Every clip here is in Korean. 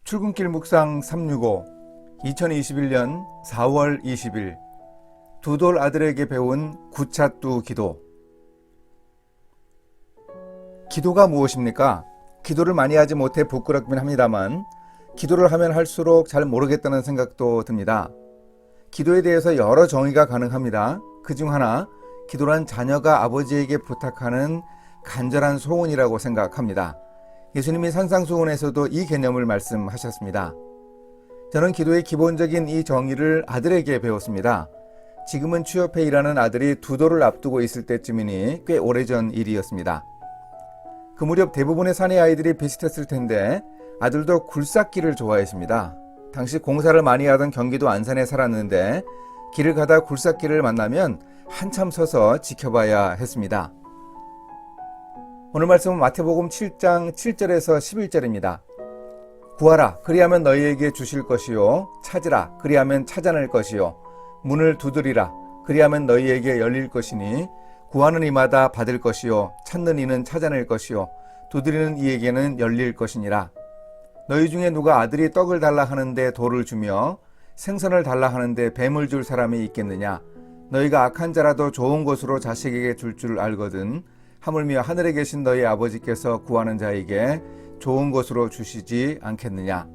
출근길 묵상 365 2021년 4월 20일 두 돌 아들에게 배운 구차뚜 기도. 기도가 무엇입니까? 기도를 많이 하지 못해 부끄럽긴 합니다만 기도를 하면 할수록 잘 모르겠다는 생각도 듭니다. 기도에 대해서 여러 정의가 가능합니다. 그중 하나, 기도란 자녀가 아버지에게 부탁하는 간절한 소원이라고 생각합니다. 예수님이 산상수훈에서도 이 개념을 말씀하셨습니다. 저는 기도의 기본적인 이 정의를 아들에게 배웠습니다. 지금은 취업해 일하는 아들이 두 돌을 앞두고 있을 때쯤이니 꽤 오래전 일이었습니다. 그 무렵 대부분의 사내 아이들이 비슷했을 텐데 아들도 굴삭기를 좋아했습니다. 당시 공사를 많이 하던 경기도 안산에 살았는데 길을 가다 굴삭기를 만나면 한참 서서 지켜봐야 했습니다. 오늘 말씀은 마태복음 7장 7절에서 11절입니다. 구하라, 그리하면 너희에게 주실 것이요. 찾으라, 그리하면 찾아낼 것이요. 문을 두드리라, 그리하면 너희에게 열릴 것이니 구하는 이마다 받을 것이요. 찾는 이는 찾아낼 것이요. 두드리는 이에게는 열릴 것이니라. 너희 중에 누가 아들이 떡을 달라 하는데 돌을 주며 생선을 달라 하는데 뱀을 줄 사람이 있겠느냐? 너희가 악한 자라도 좋은 것으로 자식에게 줄 줄 알거든. 하물며 하늘에 계신 너희 아버지께서 구하는 자에게 좋은 것으로 주시지 않겠느냐.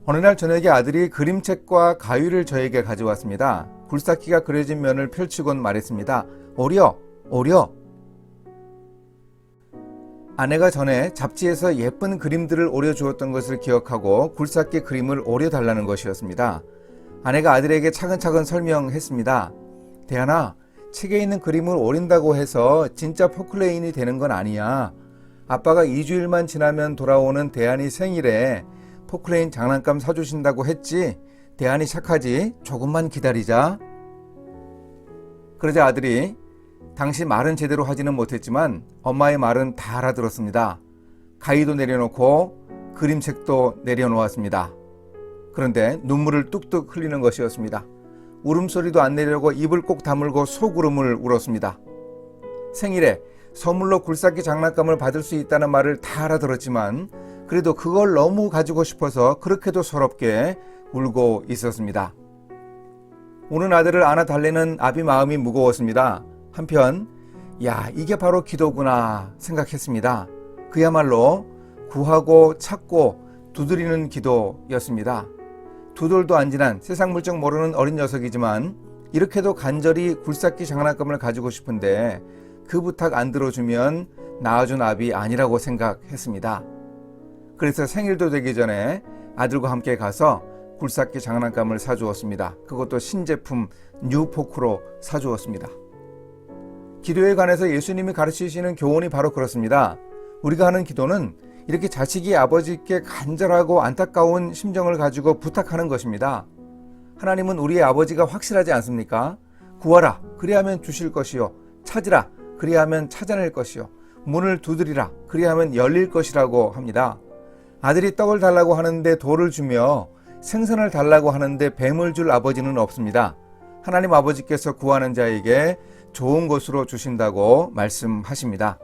어느 날 저녁에 아들이 그림책과 가위를 저에게 가져왔습니다. 굴삭기가 그려진 면을 펼치곤 말했습니다. 오려, 오려. 아내가 전에 잡지에서 예쁜 그림들을 오려주었던 것을 기억하고 굴삭기 그림을 오려달라는 것이었습니다. 아내가 아들에게 차근차근 설명했습니다. 대안아, 책에 있는 그림을 오린다고 해서 진짜 포클레인이 되는 건 아니야. 아빠가 2주일만 지나면 돌아오는 대안이 생일에 포클레인 장난감 사주신다고 했지. 대안이 착하지. 조금만 기다리자. 그러자 아들이 당시 말은 제대로 하지는 못했지만 엄마의 말은 다 알아들었습니다. 가위도 내려놓고 그림책도 내려놓았습니다. 그런데 눈물을 뚝뚝 흘리는 것이었습니다. 울음소리도 안 내려고 입을 꼭 다물고 소울음을 울었습니다. 생일에 선물로 굴삭기 장난감을 받을 수 있다는 말을 다 알아들었지만 그래도 그걸 너무 가지고 싶어서 그렇게도 서럽게 울고 있었습니다. 우는 아들을 안아 달래는 아비 마음이 무거웠습니다. 한편 야, 이게 바로 기도구나 생각했습니다. 그야말로 구하고 찾고 두드리는 기도였습니다. 두 돌도 안 지난 세상 물정 모르는 어린 녀석이지만 이렇게도 간절히 굴삭기 장난감을 가지고 싶은데 그 부탁 안 들어주면 낳아준 아비 아니라고 생각했습니다. 그래서 생일도 되기 전에 아들과 함께 가서 굴삭기 장난감을 사주었습니다. 그것도 신제품 뉴포크로 사주었습니다. 기도에 관해서 예수님이 가르치시는 교훈이 바로 그렇습니다. 우리가 하는 기도는 이렇게 자식이 아버지께 간절하고 안타까운 심정을 가지고 부탁하는 것입니다. 하나님은 우리의 아버지가 확실하지 않습니까? 구하라, 그리하면 주실 것이요. 찾으라, 그리하면 찾아낼 것이요. 문을 두드리라, 그리하면 열릴 것이라고 합니다. 아들이 떡을 달라고 하는데 돌을 주며 생선을 달라고 하는데 뱀을 줄 아버지는 없습니다. 하나님 아버지께서 구하는 자에게 좋은 것으로 주신다고 말씀하십니다.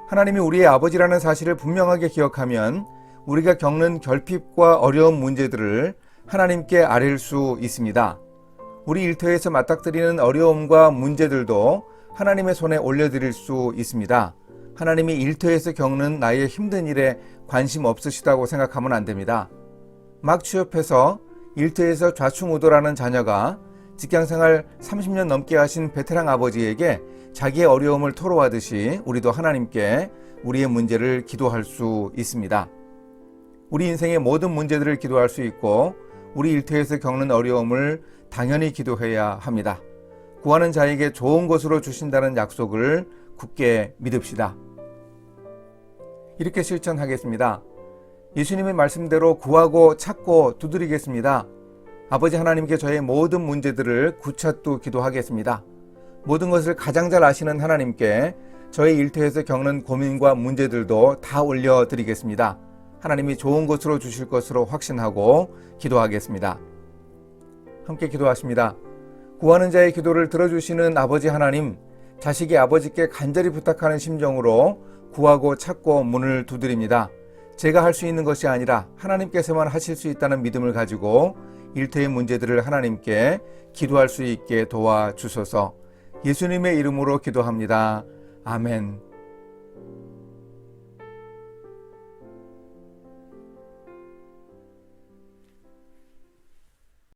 하나님이 우리의 아버지라는 사실을 분명하게 기억하면 우리가 겪는 결핍과 어려운 문제들을 하나님께 아뢰일 수 있습니다. 우리 일터에서 맞닥뜨리는 어려움과 문제들도 하나님의 손에 올려드릴 수 있습니다. 하나님이 일터에서 겪는 나의 힘든 일에 관심 없으시다고 생각하면 안 됩니다. 막 취업해서 일터에서 좌충우돌하는 자녀가 직장생활 30년 넘게 하신 베테랑 아버지에게 자기의 어려움을 토로하듯이 우리도 하나님께 우리의 문제를 기도할 수 있습니다. 우리 인생의 모든 문제들을 기도할 수 있고 우리 일터에서 겪는 어려움을 당연히 기도해야 합니다. 구하는 자에게 좋은 것으로 주신다는 약속을 굳게 믿읍시다. 이렇게 실천하겠습니다. 예수님의 말씀대로 구하고 찾고 두드리겠습니다. 아버지 하나님께 저의 모든 문제들을 구차뚜 기도하겠습니다. 모든 것을 가장 잘 아시는 하나님께 저의 일터에서 겪는 고민과 문제들도 다 올려드리겠습니다. 하나님이 좋은 것으로 주실 것으로 확신하고 기도하겠습니다. 함께 기도하십니다. 구하는 자의 기도를 들어주시는 아버지 하나님, 자식이 아버지께 간절히 부탁하는 심정으로 구하고 찾고 문을 두드립니다. 제가 할 수 있는 것이 아니라 하나님께서만 하실 수 있다는 믿음을 가지고 일터의 문제들을 하나님께 기도할 수 있게 도와주소서. 예수님의 이름으로 기도합니다. 아멘.